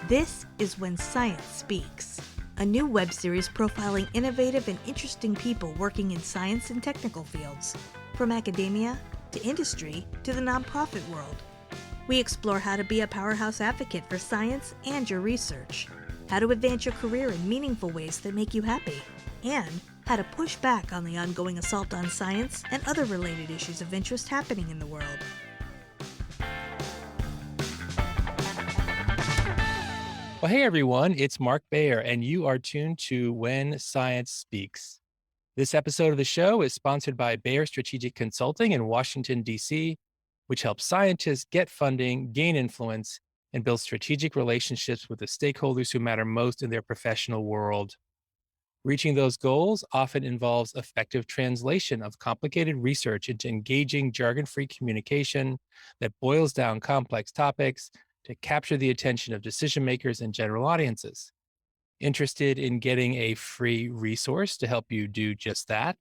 This is When Science Speaks, a new web series profiling innovative and interesting people working in science and technical fields, from academia to industry to the nonprofit world. We explore how to be a powerhouse advocate for science and your research, how to advance your career in meaningful ways that make you happy, and how to push back on the ongoing assault on science and other related issues of interest happening in the world. Well, hey everyone, it's Mark Bayer, and you are tuned to When Science Speaks. This episode of the show is sponsored by Bayer Strategic Consulting in Washington, D.C., which helps scientists get funding, gain influence, and build strategic relationships with the stakeholders who matter most in their professional world. Reaching those goals often involves effective translation of complicated research into engaging, jargon-free communication that boils down complex topics to capture the attention of decision makers and general audiences. Interested in getting a free resource to help you do just that?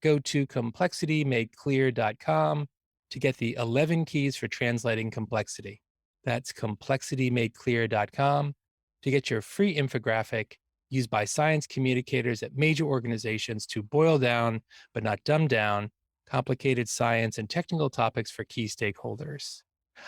Go to complexitymadeclear.com to get the 11 keys for translating complexity. That's complexitymadeclear.com to get your free infographic used by science communicators at major organizations to boil down, but not dumb down, complicated science and technical topics for key stakeholders.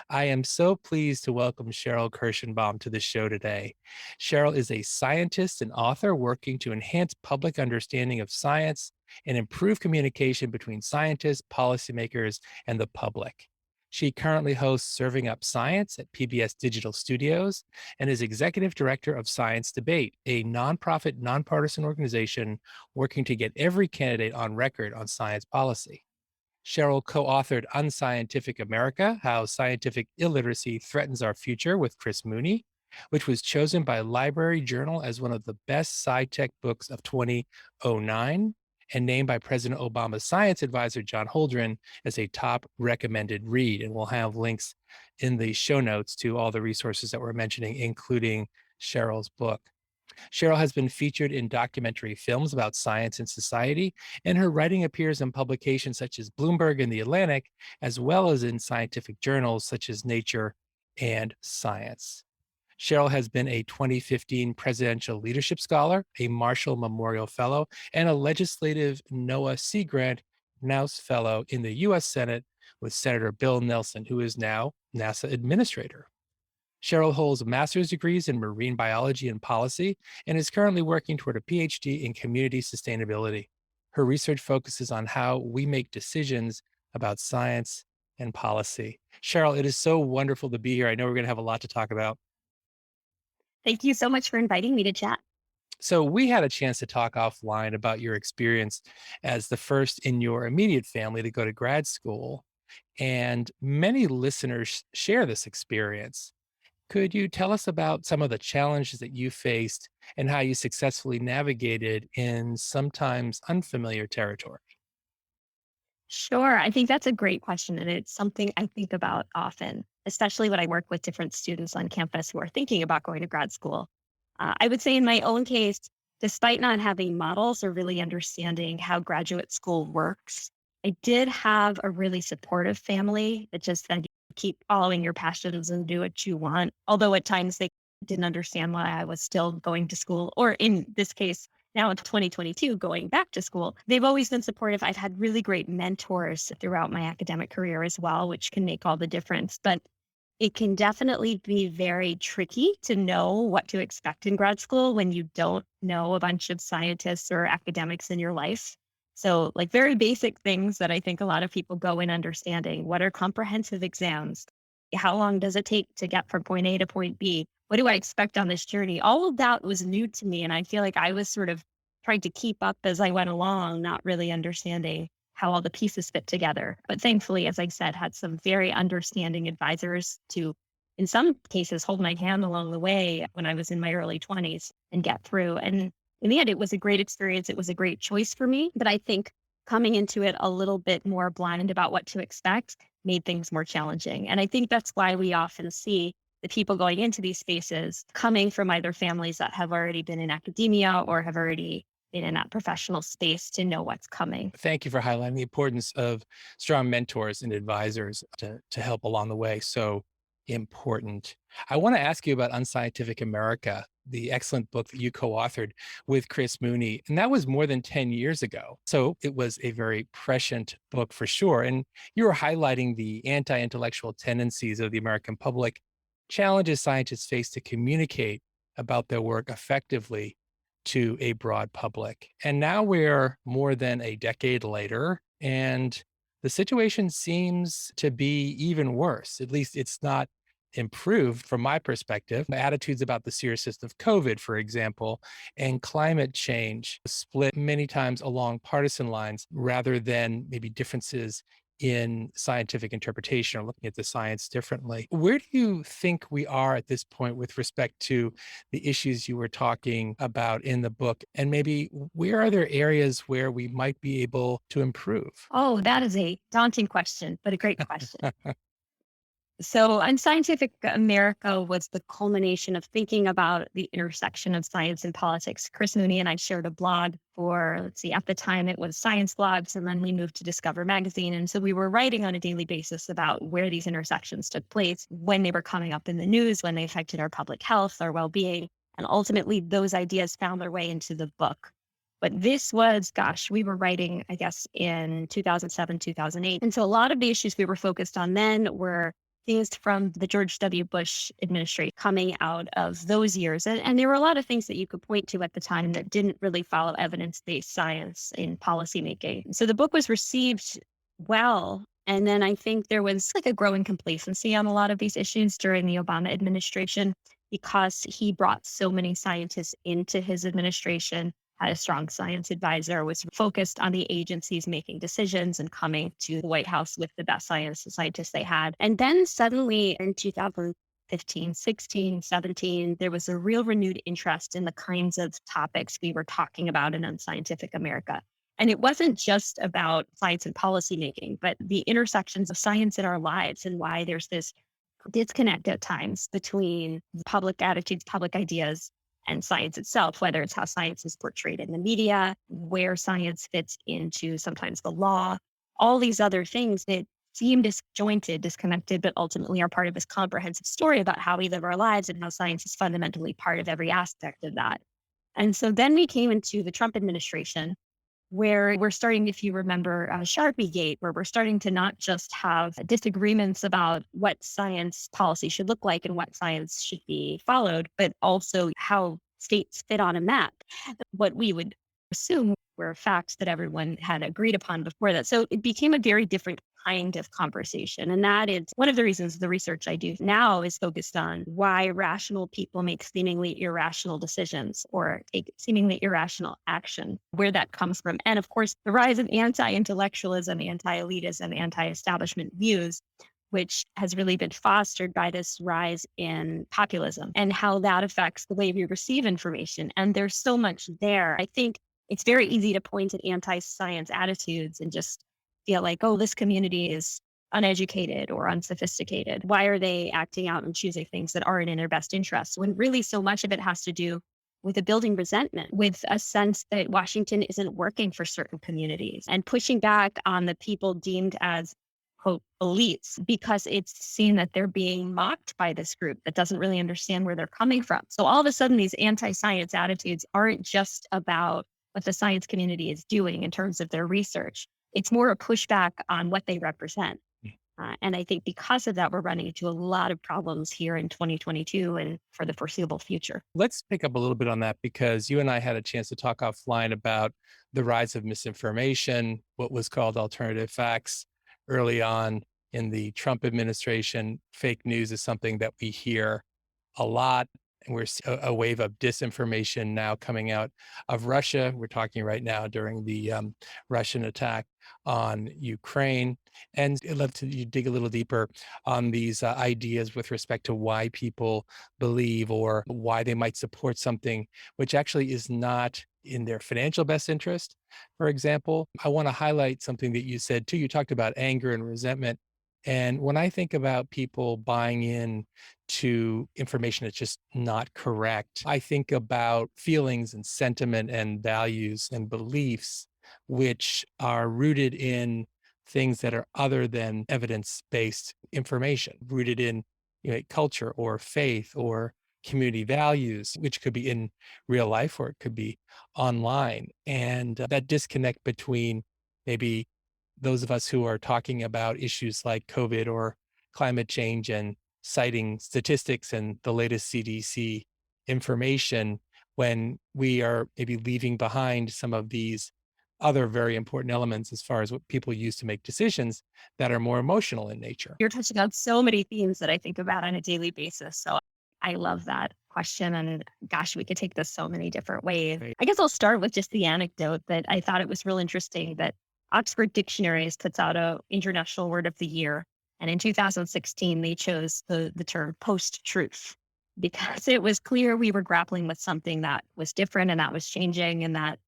I am so pleased to welcome Sheril Kirshenbaum to the show today. Sheril is a scientist and author working to enhance public understanding of science and improve communication between scientists, policymakers, and the public. She currently hosts Serving Up Science at PBS Digital Studios and is executive director of Science Debate, a nonprofit, nonpartisan organization working to get every candidate on record on science policy. Sheril co-authored Unscientific America, How Scientific Illiteracy Threatens Our Future with Chris Mooney, which was chosen by Library Journal as one of the best Sci-Tech Books of 2009 and named by President Obama's science advisor, John Holdren, as a top recommended read. And we'll have links in the show notes to all the resources that we're mentioning, including Sheril's book. Sheril has been featured in documentary films about science and society, and her writing appears in publications such as Bloomberg and The Atlantic, as well as in scientific journals such as Nature and Science. Sheril has been a 2015 Presidential Leadership Scholar, a Marshall Memorial Fellow, and a legislative NOAA Sea Grant Knauss Fellow in the U.S. Senate with Senator Bill Nelson, who is now NASA Administrator. Sheril holds master's degrees in marine biology and policy and is currently working toward a PhD in community sustainability. Her research focuses on how we make decisions about science and policy. Sheril, it is so wonderful to be here. I know we're going to have a lot to talk about. Thank you so much for inviting me to chat. So we had a chance to talk offline about your experience as the first in your immediate family to go to grad school, and many listeners share this experience. Could you tell us about some of the challenges that you faced and how you successfully navigated in sometimes unfamiliar territory? Sure. I think that's a great question. And it's something I think about often, especially when I work with different students on campus who are thinking about going to grad school. I would say in my own case, despite not having models or really understanding how graduate school works, I did have a really supportive family that just said, keep following your passions and do what you want. Although at times they didn't understand why I was still going to school, or in this case, now in 2022, going back to school. They've always been supportive. I've had really great mentors throughout my academic career as well, which can make all the difference. But it can definitely be very tricky to know what to expect in grad school when you don't know a bunch of scientists or academics in your life. So like very basic things that I think a lot of people go in understanding. What are comprehensive exams? How long does it take to get from point A to point B? What do I expect on this journey? All of that was new to me. And I feel like I was sort of trying to keep up as I went along, not really understanding how all the pieces fit together. But thankfully, as I said, had some very understanding advisors to, in some cases, hold my hand along the way when I was in my early 20s and get through. And in the end, it was a great experience. It was a great choice for me. But I think coming into it a little bit more blind about what to expect made things more challenging. And I think that's why we often see the people going into these spaces coming from either families that have already been in academia or have already been in that professional space to know what's coming. Thank you for highlighting the importance of strong mentors and advisors to help along the way. So important. I want to ask you about Unscientific America, the excellent book that you co-authored with Chris Mooney. And that was more than 10 years ago. So it was a very prescient book for sure. And you were highlighting the anti-intellectual tendencies of the American public, challenges scientists face to communicate about their work effectively to a broad public. And now we're more than a decade later, and the situation seems to be even worse. At least it's not improved from my perspective. Attitudes about the seriousness of COVID, for example, and climate change split many times along partisan lines rather than maybe differences in scientific interpretation or looking at the science differently. Where do you think we are at this point with respect to the issues you were talking about in the book? And maybe where are there areas where we might be able to improve? Oh, that is a daunting question, but a great question. So, Unscientific America was the culmination of thinking about the intersection of science and politics. Chris Mooney and I shared a blog for, let's see, at the time it was Science Blogs, and then we moved to Discover Magazine. And so we were writing on a daily basis about where these intersections took place, when they were coming up in the news, when they affected our public health, our well being. And ultimately, those ideas found their way into the book. But this was, gosh, we were writing, I guess, in 2007, 2008. And so a lot of the issues we were focused on then were things from the George W. Bush administration coming out of those years. And there were a lot of things that you could point to at the time that didn't really follow evidence-based science in policymaking. So the book was received well. And then I think there was like a growing complacency on a lot of these issues during the Obama administration because he brought so many scientists into his administration, had a strong science advisor, was focused on the agencies making decisions and coming to the White House with the best scientists they had. And then suddenly in 2015, 16, 17, there was a real renewed interest in the kinds of topics we were talking about in Unscientific America. And it wasn't just about science and policymaking, but the intersections of science in our lives and why there's this disconnect at times between public attitudes, public ideas, and science itself, whether it's how science is portrayed in the media, where science fits into sometimes the law, all these other things that seem disjointed, disconnected, but ultimately are part of this comprehensive story about how we live our lives and how science is fundamentally part of every aspect of that. And so then we came into the Trump administration, where we're starting, if you remember, Sharpiegate, where we're starting to not just have disagreements about what science policy should look like and what science should be followed, but also how states fit on a map, what we would assume were facts that everyone had agreed upon before that. So it became a very different kind of conversation. And that is one of the reasons the research I do now is focused on why rational people make seemingly irrational decisions or take seemingly irrational action, where that comes from. And of course, the rise of anti-intellectualism, anti-elitism, anti-establishment views, which has really been fostered by this rise in populism and how that affects the way we receive information. And there's so much there. I think it's very easy to point at anti-science attitudes and just feel like, oh, this community is uneducated or unsophisticated. Why are they acting out and choosing things that aren't in their best interests? When really so much of it has to do with a building resentment, with a sense that Washington isn't working for certain communities and pushing back on the people deemed as, quote, elites, because it's seen that they're being mocked by this group that doesn't really understand where they're coming from. So all of a sudden, these anti-science attitudes aren't just about what the science community is doing in terms of their research. It's more a pushback on what they represent. And I think because of that, we're running into a lot of problems here in 2022 and for the foreseeable future. Let's pick up a little bit on that because you and I had a chance to talk offline about the rise of misinformation, what was called alternative facts early on in the Trump administration. Fake news is something that we hear a lot. And we're a wave of disinformation now coming out of Russia. We're talking right now during the Russian attack on Ukraine. And I'd love to you dig a little deeper on these ideas with respect to why people believe or why they might support something which actually is not in their financial best interest. For example, I want to highlight something that you said too. You talked about anger and resentment. And when I think about people buying in to information that's just not correct, I think about feelings and sentiment and values and beliefs, which are rooted in things that are other than evidence-based information, rooted in culture or faith or community values, which could be in real life or it could be online. And that disconnect between maybe those of us who are talking about issues like COVID or climate change and citing statistics and the latest CDC information when we are maybe leaving behind some of these other very important elements as far as what people use to make decisions that are more emotional in nature. You're touching on so many themes that I think about on a daily basis. So I love that question. And gosh, we could take this so many different ways. Right. I guess I'll start with just the anecdote that I thought it was real interesting that Oxford Dictionaries puts out a International Word of the Year. And in 2016, they chose the term post-truth because it was clear we were grappling with something that was different and that was changing and that,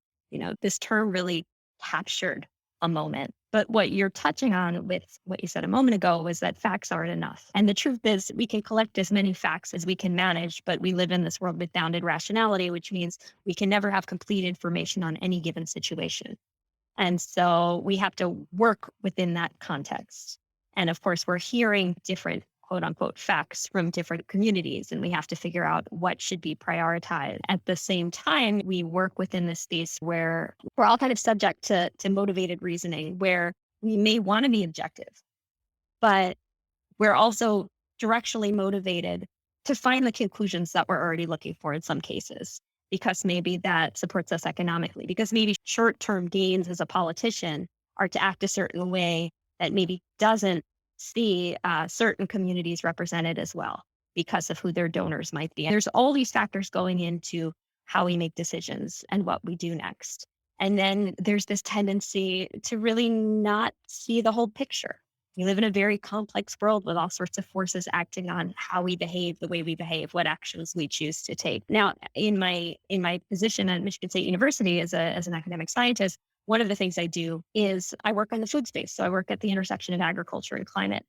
this term really captured a moment. But what you're touching on with what you said a moment ago was that facts aren't enough. And the truth is we can collect as many facts as we can manage, but we live in this world with bounded rationality, which means we can never have complete information on any given situation. And so we have to work within that context. And of course, we're hearing different quote unquote facts from different communities, and we have to figure out what should be prioritized. At the same time, we work within this space where we're all kind of subject to motivated reasoning, where we may want to be objective, but we're also directionally motivated to find the conclusions that we're already looking for in some cases, because maybe that supports us economically, because maybe short-term gains as a politician are to act a certain way that maybe doesn't see certain communities represented as well because of who their donors might be. And there's all these factors going into how we make decisions and what we do next. And then there's this tendency to really not see the whole picture. We live in a very complex world with all sorts of forces acting on how we behave, the way we behave, what actions we choose to take. Now, in my position at Michigan State University as an academic scientist, one of the things I do is I work on the food space. So I work at the intersection of agriculture and climate.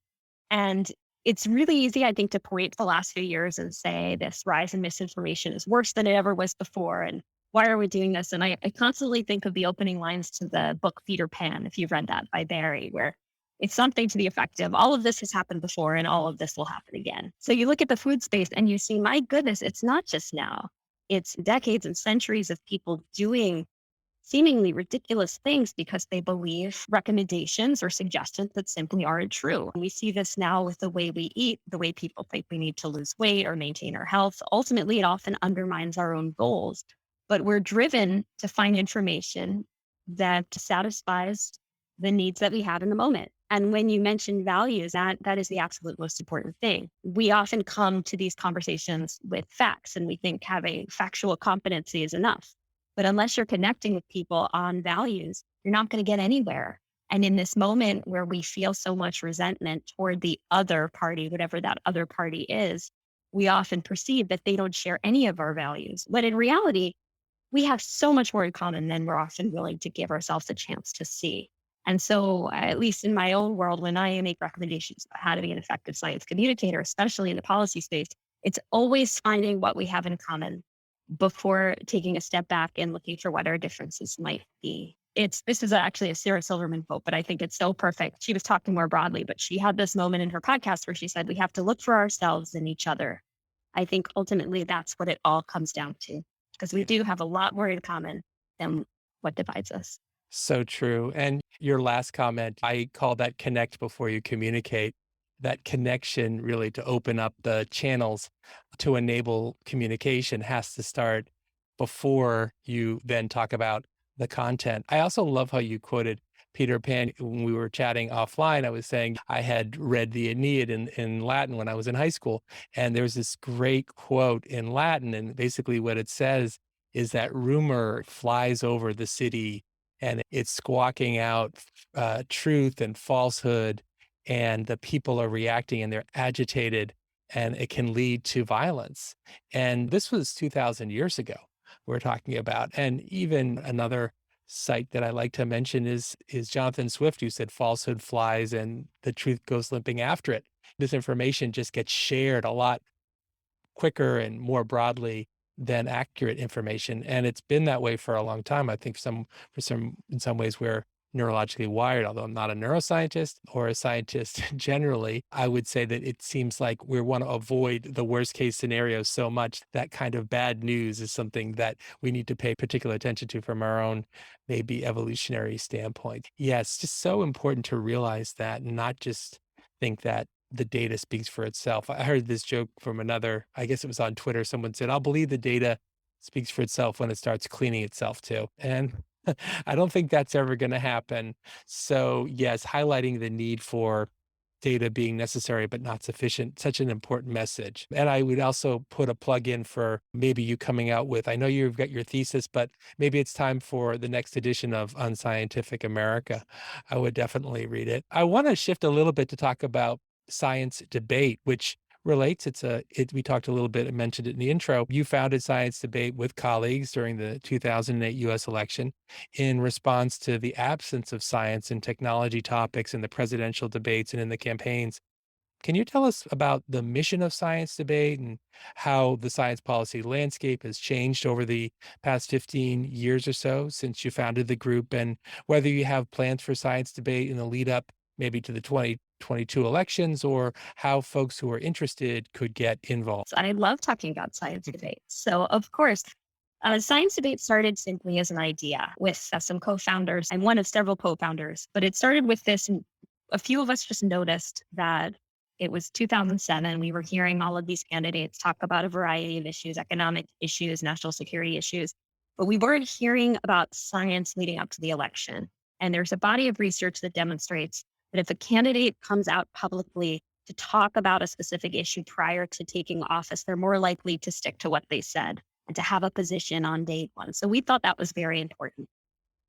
And it's really easy, I think, to point to the last few years and say this rise in misinformation is worse than it ever was before. And why are we doing this? And I constantly think of the opening lines to the book Peter Pan, if you've read that by Barry, where it's something to the effect of all of this has happened before and all of this will happen again. So you look at the food space and you see, my goodness, it's not just now. It's decades and centuries of people doing seemingly ridiculous things because they believe recommendations or suggestions that simply aren't true. We see this now with the way we eat, the way people think we need to lose weight or maintain our health. Ultimately, it often undermines our own goals, but we're driven to find information that satisfies the needs that we have in the moment. And when you mention values, that is the absolute most important thing. We often come to these conversations with facts and we think having factual competency is enough. But unless you're connecting with people on values, you're not going to get anywhere. And in this moment where we feel so much resentment toward the other party, whatever that other party is, we often perceive that they don't share any of our values. When in reality, we have so much more in common than we're often willing to give ourselves a chance to see. And so, at least in my own world, when I make recommendations about how to be an effective science communicator, especially in the policy space, it's always finding what we have in common before taking a step back and looking for what our differences might be. This is actually a Sarah Silverman quote, but I think it's so perfect. She was talking more broadly, but she had this moment in her podcast where she said, we have to look for ourselves in each other. I think ultimately that's what it all comes down to, because we do have a lot more in common than what divides us. So true. And your last comment, I call that connect before you communicate. That connection really to open up the channels to enable communication has to start before you then talk about the content. I also love how you quoted Peter Pan. When we were chatting offline, I was saying I had read the Aeneid in Latin when I was in high school. And there's this great quote in Latin. And basically what it says is that rumor flies over the city and it's squawking out truth and falsehood. And the people are reacting and they're agitated and it can lead to violence. And this was 2,000 years ago we're talking about. And even another site that I like to mention is Jonathan Swift, who said falsehood flies and the truth goes limping after it. This information just gets shared a lot quicker and more broadly than accurate information. And it's been that way for a long time. I think in some ways we're neurologically wired, although I'm not a neuroscientist or a scientist generally. I would say that it seems like we want to avoid the worst case scenario so much that kind of bad news is something that we need to pay particular attention to from our own maybe evolutionary standpoint. Yeah, it's just so important to realize that and not just think that the data speaks for itself. I heard this joke from another, I guess it was on Twitter. Someone said, I'll believe the data speaks for itself when it starts cleaning itself too. And I don't think that's ever going to happen. So, yes, highlighting the need for data being necessary but not sufficient, such an important message. And I would also put a plug in for maybe you coming out with, I know you've got your thesis, but maybe it's time for the next edition of Unscientific America. I would definitely read it. I want to shift a little bit to talk about science debate, which relates. We talked a little bit and mentioned it in the intro. You founded Science Debate with colleagues during the 2008 US election in response to the absence of science and technology topics in the presidential debates and in the campaigns. Can you tell us about the mission of Science Debate and how the science policy landscape has changed over the past 15 years or so since you founded the group, and whether you have plans for Science Debate in the lead up maybe to the 2022 elections, or how folks who are interested could get involved? I love talking about science debate. So, of course, science debate started simply as an idea with some co-founders. I'm one of several co-founders, but it started with this. And a few of us just noticed that it was 2007. We were hearing all of these candidates talk about a variety of issues, economic issues, national security issues, but we weren't hearing about science leading up to the election. And there's a body of research that demonstrates that if a candidate comes out publicly to talk about a specific issue prior to taking office, they're more likely to stick to what they said and to have a position on day one. So we thought that was very important.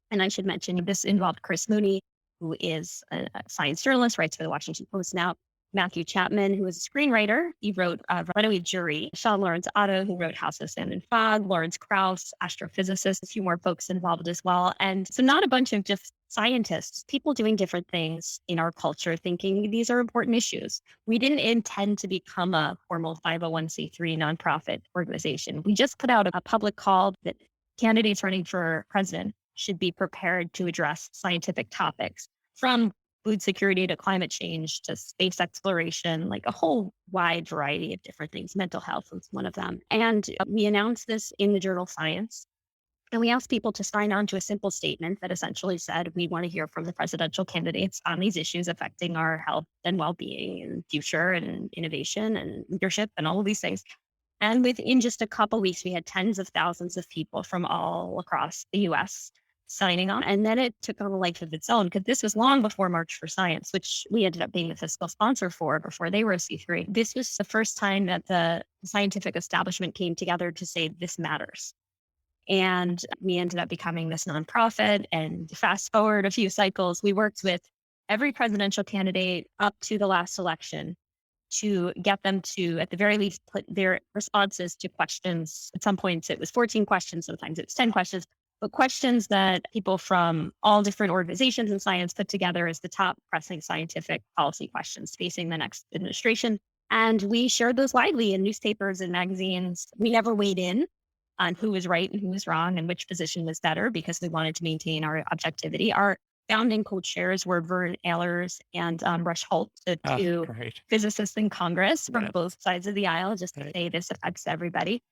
And I should mention this involved Chris Mooney, who is a science journalist, writes for the Washington Post now. Matthew Chapman, who was a screenwriter, he wrote Runaway Jury. Sean Lawrence Otto, who wrote House of Sand and Fog. Lawrence Krauss, astrophysicist, a few more folks involved as well. And so not a bunch of just scientists, people doing different things in our culture, thinking these are important issues. We didn't intend to become a formal 501c3 nonprofit organization. We just put out a public call that candidates running for president should be prepared to address scientific topics, from food security to climate change to space exploration, like a whole wide variety of different things. Mental health was one of them. And we announced this in the journal Science. And we asked people to sign on to a simple statement that essentially said, we want to hear from the presidential candidates on these issues affecting our health and well-being and future and innovation and leadership and all of these things. And within just a couple of weeks, we had tens of thousands of people from all across the US signing on. And then it took on a life of its own, because this was long before March for Science, which we ended up being the fiscal sponsor for before they were a C3. This was the first time that the scientific establishment came together to say this matters. And we ended up becoming this nonprofit. And fast forward a few cycles, we worked with every presidential candidate up to the last election to get them to, at the very least, put their responses to questions. At some points, it was 14 questions. Sometimes it was 10 questions. But questions that people from all different organizations in science put together as the top pressing scientific policy questions facing the next administration. And we shared those widely in newspapers and magazines. We never weighed in on who was right and who was wrong and which position was better, because we wanted to maintain our objectivity. Our founding co-chairs were Vern Ehlers and Rush Holt, the two physicists in Congress from both sides of the aisle, just to say this affects everybody.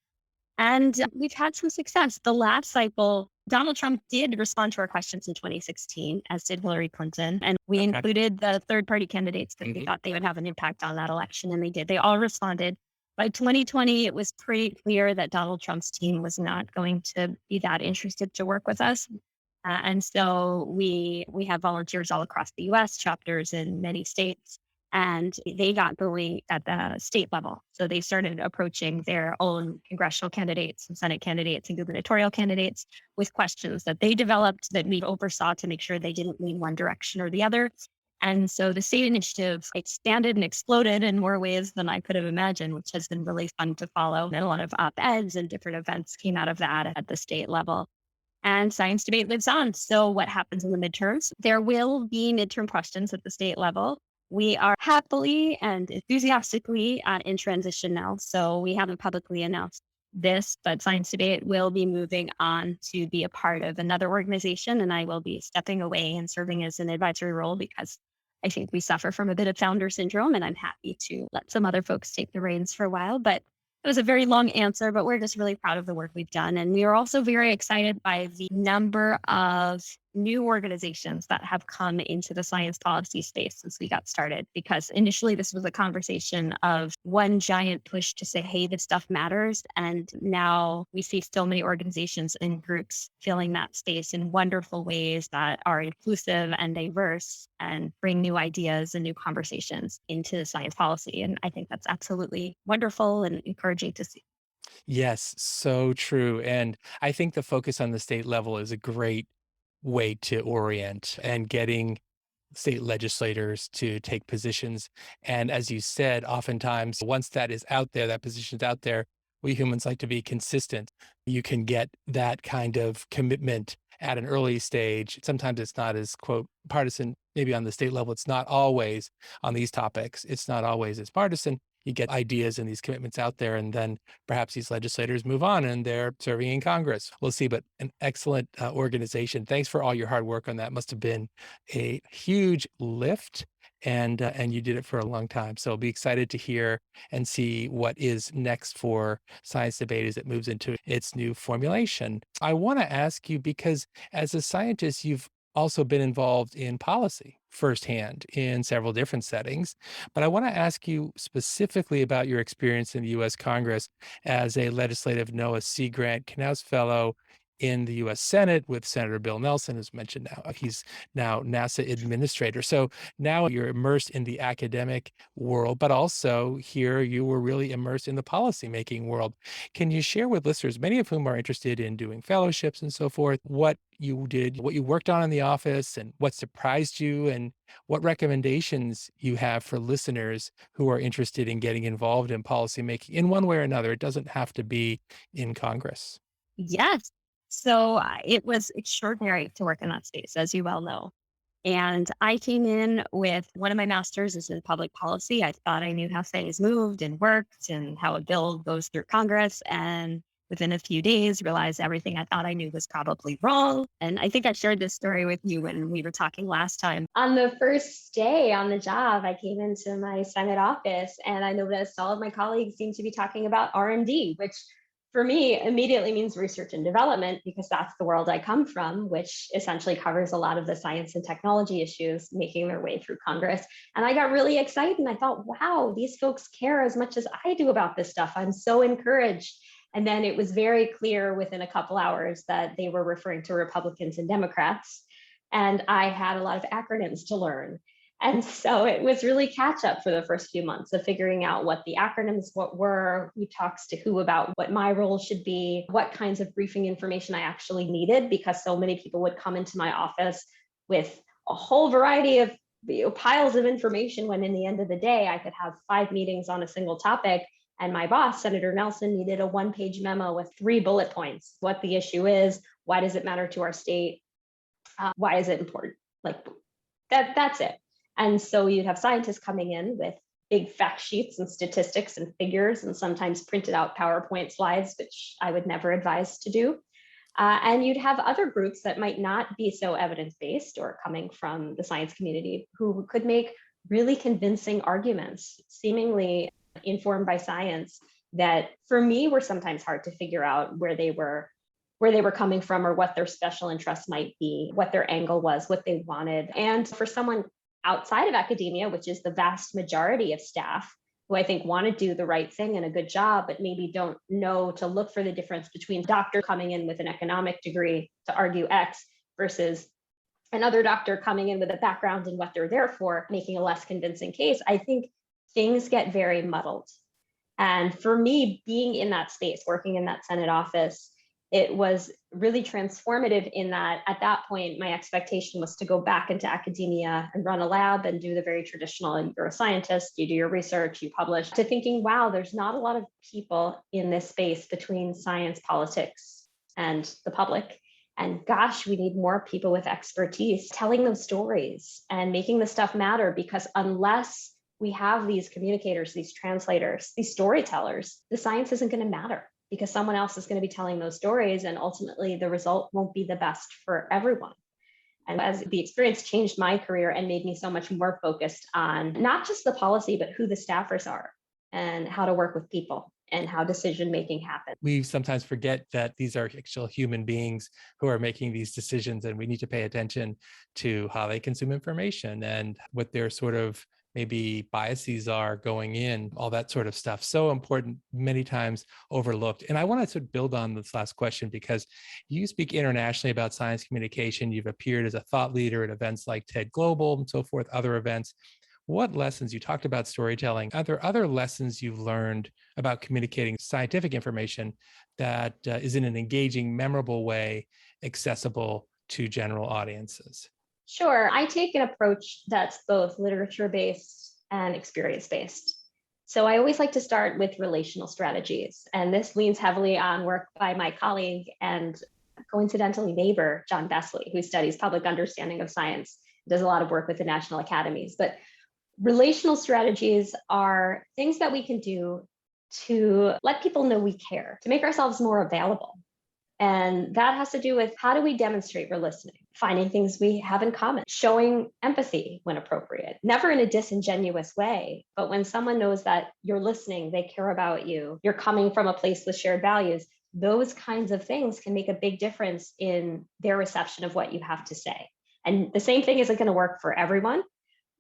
And we've had some success. The last cycle, Donald Trump did respond to our questions in 2016, as did Hillary Clinton. And we included the third-party candidates that we thought they would have an impact on that election, and they did. They all responded. By 2020, it was pretty clear that Donald Trump's team was not going to be that interested to work with us. And so we have volunteers all across the U.S., chapters in many states. And they got going at the state level. So they started approaching their own congressional candidates and Senate candidates and gubernatorial candidates with questions that they developed that we oversaw to make sure they didn't lean one direction or the other. And so the state initiative expanded and exploded in more ways than I could have imagined, which has been really fun to follow. And a lot of op-eds and different events came out of that at the state level. And science debate lives on. So what happens in the midterms? There will be midterm questions at the state level. We are happily and enthusiastically in transition now. So we haven't publicly announced this, but Science Debate will be moving on to be a part of another organization, and I will be stepping away and serving as an advisory role because I think we suffer from a bit of founder syndrome, and I'm happy to let some other folks take the reins for a while. But it was a very long answer, but we're just really proud of the work we've done. And we are also very excited by the number of new organizations that have come into the science policy space since we got started. Because initially, this was a conversation of one giant push to say, hey, this stuff matters. And now we see so many organizations and groups filling that space in wonderful ways that are inclusive and diverse and bring new ideas and new conversations into science policy. And I think that's absolutely wonderful and encouraging to see. Yes, so true. And I think the focus on the state level is a great way to orient and getting state legislators to take positions. And as you said, oftentimes once that is out there, that position's out there, we humans like to be consistent. You can get that kind of commitment at an early stage. Sometimes it's not as, quote, partisan, maybe on the state level. It's not always on these topics. It's not always as partisan. You get ideas and these commitments out there, and then perhaps these legislators move on and they're serving in Congress. We'll see, but an excellent organization. Thanks for all your hard work on that. Must have been a huge lift, and you did it for a long time. So I'll be excited to hear and see what is next for Science Debate as it moves into its new formulation. I want to ask you, because as a scientist, you've also been involved in policy firsthand in several different settings. But I want to ask you specifically about your experience in the US Congress as a legislative NOAA Sea Grant Knauss Fellow in the US Senate with Senator Bill Nelson, who's mentioned now. He's now NASA administrator. So now you're immersed in the academic world, but also here you were really immersed in the policymaking world. Can you share with listeners, many of whom are interested in doing fellowships and so forth, what you did, what you worked on in the office, and what surprised you, and what recommendations you have for listeners who are interested in getting involved in policymaking in one way or another? It doesn't have to be in Congress. Yes. So it was extraordinary to work in that space, as you well know. And I came in with one of my masters is in public policy. I thought I knew how things moved and worked and how a bill goes through Congress. And within a few days, realized everything I thought I knew was probably wrong. And I think I shared this story with you when we were talking last time. On the first day on the job, I came into my Senate office and I noticed all of my colleagues seemed to be talking about R&D, which for me immediately means research and development, because that's the world I come from, which essentially covers a lot of the science and technology issues making their way through Congress. And I got really excited and I thought, wow, these folks care as much as I do about this stuff. I'm so encouraged. And then it was very clear within a couple hours that they were referring to Republicans and Democrats. And I had a lot of acronyms to learn. And so it was really catch up for the first few months of figuring out what the acronyms were, who talks to who about what my role should be, what kinds of briefing information I actually needed, because so many people would come into my office with a whole variety of piles of information when in the end of the day, I could have 5 meetings on a single topic. And my boss, Senator Nelson, needed a 1-page memo with 3 bullet points: what the issue is, why does it matter to our state, why is it important? Like that's it. And so you'd have scientists coming in with big fact sheets and statistics and figures, and sometimes printed out PowerPoint slides, which I would never advise to do. And you'd have other groups that might not be so evidence-based or coming from the science community who could make really convincing arguments, seemingly informed by science, that for me were sometimes hard to figure out where they were coming from or what their special interests might be, what their angle was, what they wanted. And for someone outside of academia, which is the vast majority of staff, who I think want to do the right thing and a good job, but maybe don't know to look for the difference between a doctor coming in with an economic degree to argue X versus another doctor coming in with a background in what they're there for, making a less convincing case, I think things get very muddled. And for me, being in that space, working in that Senate office, it was really transformative in that at that point, my expectation was to go back into academia and run a lab and do the very traditional, you're a scientist, you do your research, you publish, to thinking, wow, there's not a lot of people in this space between science, politics, and the public. And gosh, we need more people with expertise telling those stories and making the stuff matter, because unless we have these communicators, these translators, these storytellers, the science isn't going to matter, because someone else is going to be telling those stories, and ultimately the result won't be the best for everyone. And as the experience changed my career and made me so much more focused on not just the policy, but who the staffers are and how to work with people and how decision making happens. We sometimes forget that these are actual human beings who are making these decisions, and we need to pay attention to how they consume information and what their sort of maybe biases are going in, all that sort of stuff. So important, many times overlooked. And I want to sort of build on this last question, because you speak internationally about science communication. You've appeared as a thought leader at events like TED Global and so forth, other events. What lessons, you talked about storytelling, are there other lessons you've learned about communicating scientific information that is in an engaging, memorable way, accessible to general audiences? Sure. I take an approach that's both literature-based and experience-based. So I always like to start with relational strategies. And this leans heavily on work by my colleague and coincidentally neighbor, John Bestley, who studies public understanding of science, does a lot of work with the national academies. But relational strategies are things that we can do to let people know we care, to make ourselves more available. And that has to do with how do we demonstrate we're listening, finding things we have in common, showing empathy when appropriate, never in a disingenuous way, but when someone knows that you're listening, they care about you, you're coming from a place with shared values, those kinds of things can make a big difference in their reception of what you have to say. And the same thing isn't going to work for everyone,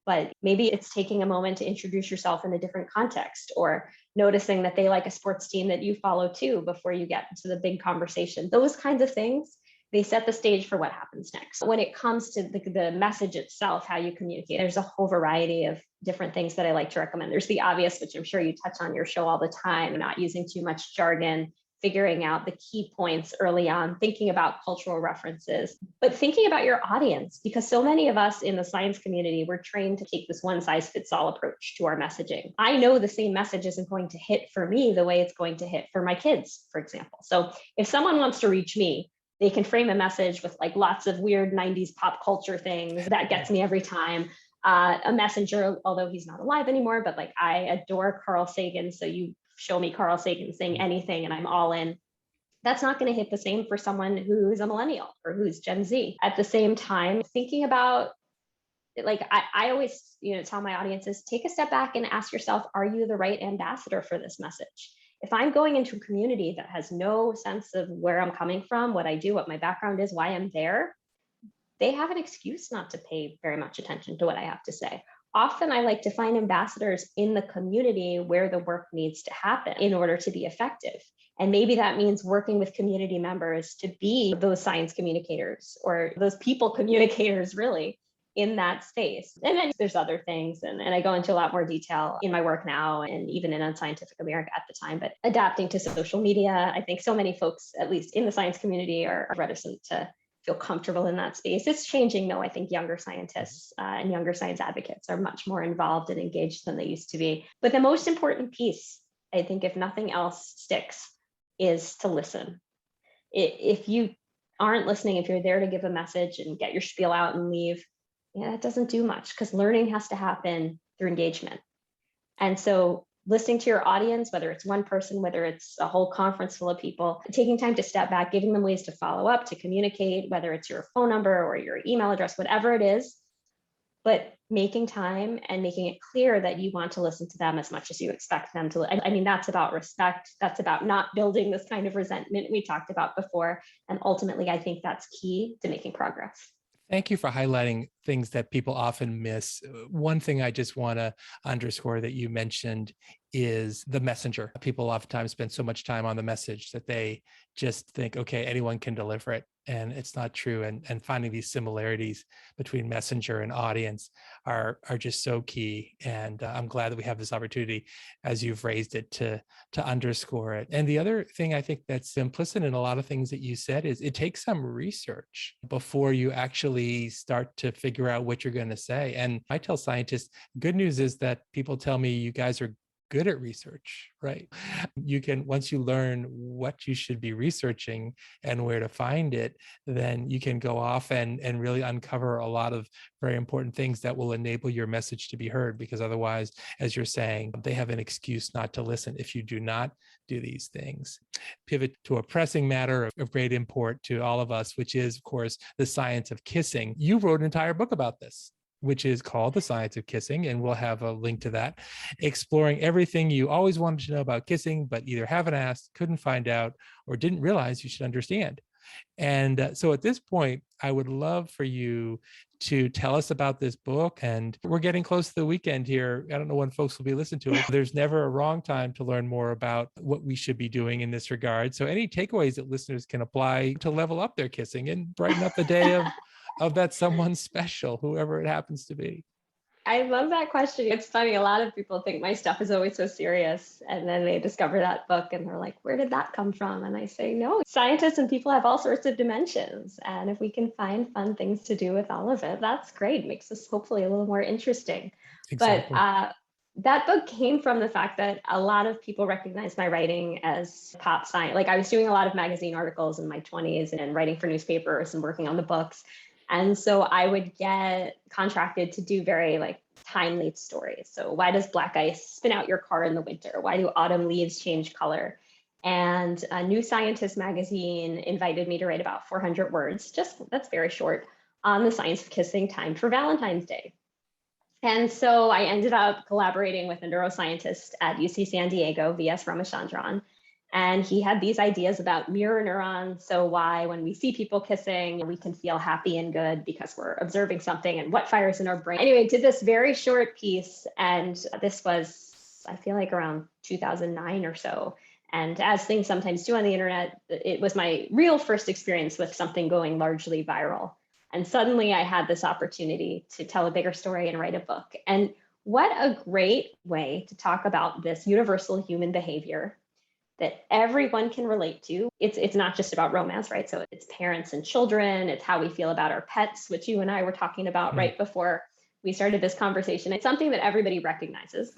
but maybe it's taking a moment to introduce yourself in a different context, or noticing that they like a sports team that you follow too before you get into the big conversation. Those kinds of things, they set the stage for what happens next. When it comes to the message itself, how you communicate, there's a whole variety of different things that I like to recommend. There's the obvious, which I'm sure you touch on your show all the time, not using too much jargon, figuring out the key points early on, thinking about cultural references, but thinking about your audience, because so many of us in the science community, we're trained to take this one-size-fits-all approach to our messaging. I know the same message isn't going to hit for me the way it's going to hit for my kids, for example. So if someone wants to reach me, they can frame a message with like lots of weird 90s pop culture things. That gets me every time. A messenger, although he's not alive anymore, but like I adore Carl Sagan. So you show me Carl Sagan saying anything and I'm all in. That's not going to hit the same for someone who's a millennial or who's Gen Z. At the same time, thinking about, like I always tell my audiences, take a step back and ask yourself, are you the right ambassador for this message? If I'm going into a community that has no sense of where I'm coming from, what I do, what my background is, why I'm there, they have an excuse not to pay very much attention to what I have to say. Often I like to find ambassadors in the community where the work needs to happen in order to be effective. And maybe that means working with community members to be those science communicators or those people communicators really in that space. And then there's other things, and I go into a lot more detail in my work now and even in Unscientific America at the time, but adapting to social media. I think so many folks, at least in the science community, are reticent to feel comfortable in that space. It's changing though. I think younger scientists and younger science advocates are much more involved and engaged than they used to be. But the most important piece, I think, if nothing else sticks, is to listen. If you aren't listening, if you're there to give a message and get your spiel out and leave, it doesn't do much, because learning has to happen through engagement. And so listening to your audience, whether it's one person, whether it's a whole conference full of people, taking time to step back, giving them ways to follow up, to communicate, whether it's your phone number or your email address, whatever it is, but making time and making it clear that you want to listen to them as much as you expect them to. I mean, that's about respect. That's about not building this kind of resentment we talked about before. And ultimately, I think that's key to making progress. Thank you for highlighting things that people often miss. One thing I just want to underscore that you mentioned is the messenger. People oftentimes spend so much time on the message that they just think, okay, anyone can deliver it. And it's not true. And finding these similarities between messenger and audience are just so key. And I'm glad that we have this opportunity, as you've raised it, to underscore it. And the other thing I think that's implicit in a lot of things that you said is it takes some research before you actually start to figure out what you're going to say. And I tell scientists, good news is that people tell me you guys are good at research, right? You can, once you learn what you should be researching and where to find it, then you can go off and really uncover a lot of very important things that will enable your message to be heard. Because otherwise, as you're saying, they have an excuse not to listen if you do not do these things. Pivot to a pressing matter of great import to all of us, which is, of course, the science of kissing. You wrote an entire book about this, which is called The Science of Kissing, and we'll have a link to that, exploring everything you always wanted to know about kissing, but either haven't asked, couldn't find out, or didn't realize you should understand. And so at this point, I would love for you to tell us about this book. And we're getting close to the weekend here. I don't know when folks will be listening to it. There's never a wrong time to learn more about what we should be doing in this regard. So any takeaways that listeners can apply to level up their kissing and brighten up the day of that someone special, whoever it happens to be. I love that question. It's funny. A lot of people think my stuff is always so serious. And then they discover that book and they're like, where did that come from? And I say, no, scientists and people have all sorts of dimensions. And if we can find fun things to do with all of it, that's great. It makes us hopefully a little more interesting. Exactly. But that book came from the fact that a lot of people recognize my writing as pop science. Like I was doing a lot of magazine articles in my 20s and writing for newspapers and working on the books. And so I would get contracted to do very timely stories. So why does black ice spin out your car in the winter? Why do autumn leaves change color? And a New Scientist magazine invited me to write about 400 words, that's very short, on the science of kissing timed for Valentine's Day. And so I ended up collaborating with a neuroscientist at UC San Diego, V.S. Ramachandran. And he had these ideas about mirror neurons. So why, when we see people kissing, we can feel happy and good because we're observing something and what fires in our brain. Anyway, did this very short piece. And this was, I feel like around 2009 or so. And as things sometimes do on the internet, it was my real first experience with something going largely viral. And suddenly I had this opportunity to tell a bigger story and write a book. And what a great way to talk about this universal human behavior that everyone can relate to. It's not just about romance, right? So it's parents and children, it's how we feel about our pets, which you and I were talking about right before we started this conversation. It's something that everybody recognizes.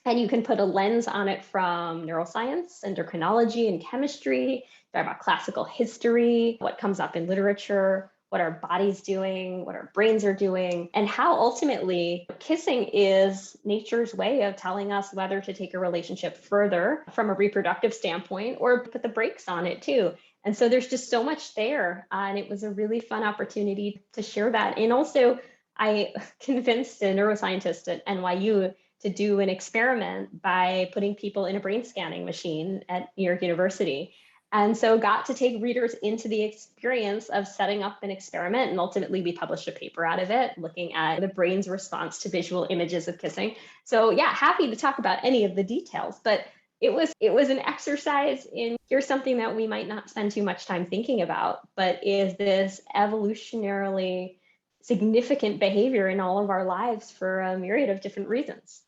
And you can put a lens on it from neuroscience, endocrinology, and chemistry, talk about classical history, what comes up in literature, what our body's doing, what our brains are doing, and how ultimately kissing is nature's way of telling us whether to take a relationship further from a reproductive standpoint or put the brakes on it too. And so there's just so much there. And it was a really fun opportunity to share that. And also, I convinced a neuroscientist at NYU to do an experiment by putting people in a brain scanning machine at New York University. And so got to take readers into the experience of setting up an experiment. And ultimately, we published a paper out of it, looking at the brain's response to visual images of kissing. So yeah, happy to talk about any of the details. But it was an exercise in, here's something that we might not spend too much time thinking about, but is this evolutionarily significant behavior in all of our lives for a myriad of different reasons.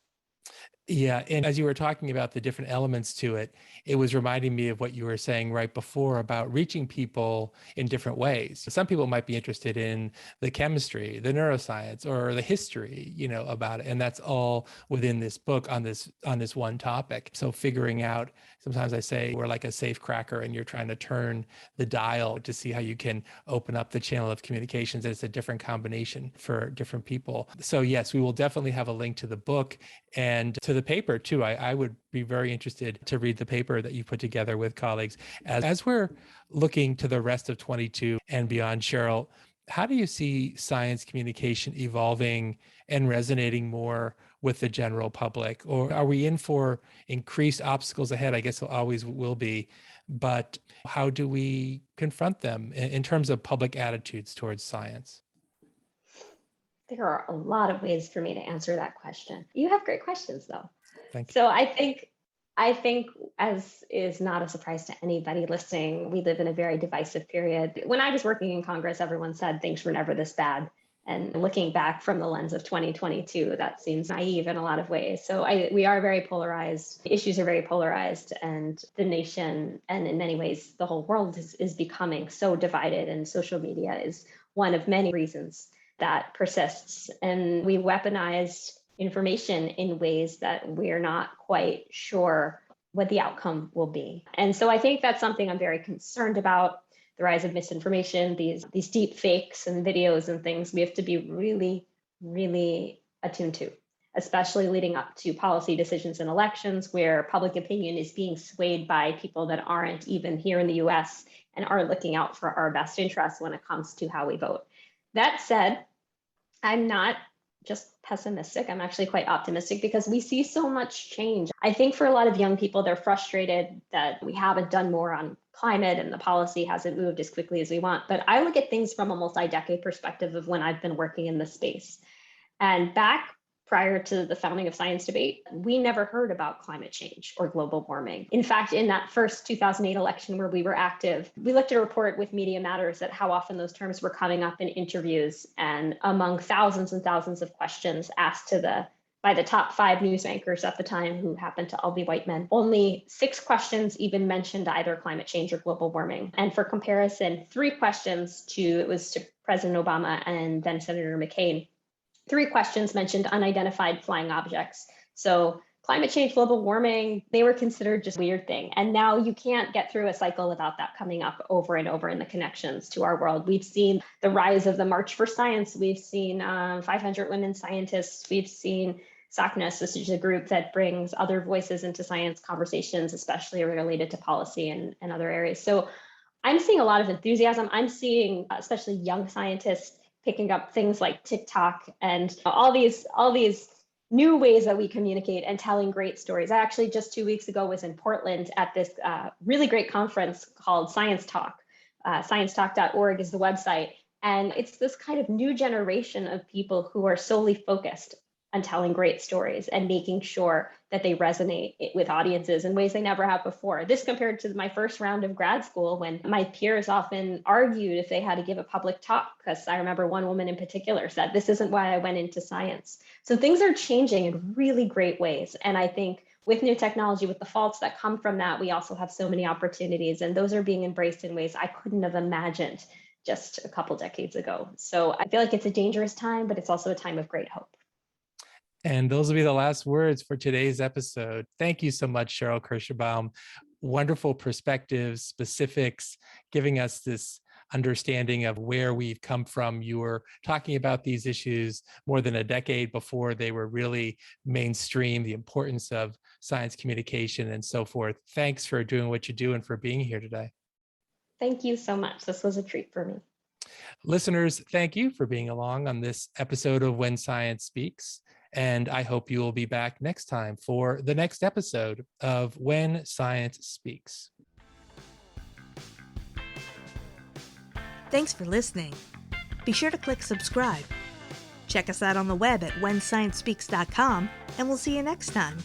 Yeah. And as you were talking about the different elements to it, it was reminding me of what you were saying right before about reaching people in different ways. Some people might be interested in the chemistry, the neuroscience, or the history, about it. And that's all within this book on this one topic. So figuring out, sometimes I say we're like a safe cracker and you're trying to turn the dial to see how you can open up the channel of communications. And it's a different combination for different people. So yes, we will definitely have a link to the book and to the paper too. I would be very interested to read the paper that you put together with colleagues. As we're looking to the rest of 22 and beyond, Sheril, how do you see science communication evolving and resonating more with the general public? Or are we in for increased obstacles ahead? I guess it always will be, but how do we confront them in terms of public attitudes towards science? There are a lot of ways for me to answer that question. You have great questions though. Thank you. So I think, as is not a surprise to anybody listening, we live in a very divisive period. When I was working in Congress, everyone said things were never this bad. And looking back from the lens of 2022, that seems naive in a lot of ways. So we are very polarized. Issues are very polarized, and the nation, and in many ways, the whole world is becoming so divided, and social media is one of many reasons that persists. And we weaponized information in ways that we're not quite sure what the outcome will be. And so I think that's something I'm very concerned about. The rise of misinformation, these deep fakes and videos and things, we have to be really, really attuned to, especially leading up to policy decisions and elections where public opinion is being swayed by people that aren't even here in the US and are looking out for our best interests when it comes to how we vote. That said, I'm not just pessimistic. I'm actually quite optimistic because we see so much change. I think for a lot of young people, they're frustrated that we haven't done more on climate and the policy hasn't moved as quickly as we want. But I look at things from a multi-decade perspective of when I've been working in this space. And back prior to the founding of Science Debate, we never heard about climate change or global warming. In fact, in that first 2008 election where we were active, we looked at a report with Media Matters at how often those terms were coming up in interviews, and among thousands and thousands of questions asked by the top 5 news anchors at the time, who happened to all be white men, only 6 questions even mentioned either climate change or global warming. And for comparison, 3 questions to President Obama and then Senator McCain. 3 questions mentioned unidentified flying objects. So climate change, global warming, they were considered just a weird thing. And now you can't get through a cycle without that coming up over and over in the connections to our world. We've seen the rise of the March for Science. We've seen 500 women scientists. We've seen SACNAS, which is a group that brings other voices into science conversations, especially related to policy and other areas. So I'm seeing a lot of enthusiasm. I'm seeing especially young scientists picking up things like TikTok and all these new ways that we communicate and telling great stories. I actually just 2 weeks ago was in Portland at this really great conference called Science Talk. Sciencetalk.org is the website. And it's this kind of new generation of people who are solely focused on telling great stories and making sure that they resonate with audiences in ways they never have before. This compared to my first round of grad school, when my peers often argued if they had to give a public talk, because I remember one woman in particular said, "This isn't why I went into science." So things are changing in really great ways. And I think with new technology, with the faults that come from that, we also have so many opportunities, and those are being embraced in ways I couldn't have imagined just a couple decades ago. So I feel like it's a dangerous time, but it's also a time of great hope. And those will be the last words for today's episode. Thank you so much, Sheril Kirshenbaum. Wonderful perspectives, specifics, giving us this understanding of where we've come from. You were talking about these issues more than a decade before they were really mainstream, the importance of science communication and so forth. Thanks for doing what you do and for being here today. Thank you so much. This was a treat for me. Listeners, thank you for being along on this episode of When Science Speaks. And I hope you will be back next time for the next episode of When Science Speaks. Thanks for listening. Be sure to click subscribe. Check us out on the web at whensciencespeaks.com, and we'll see you next time.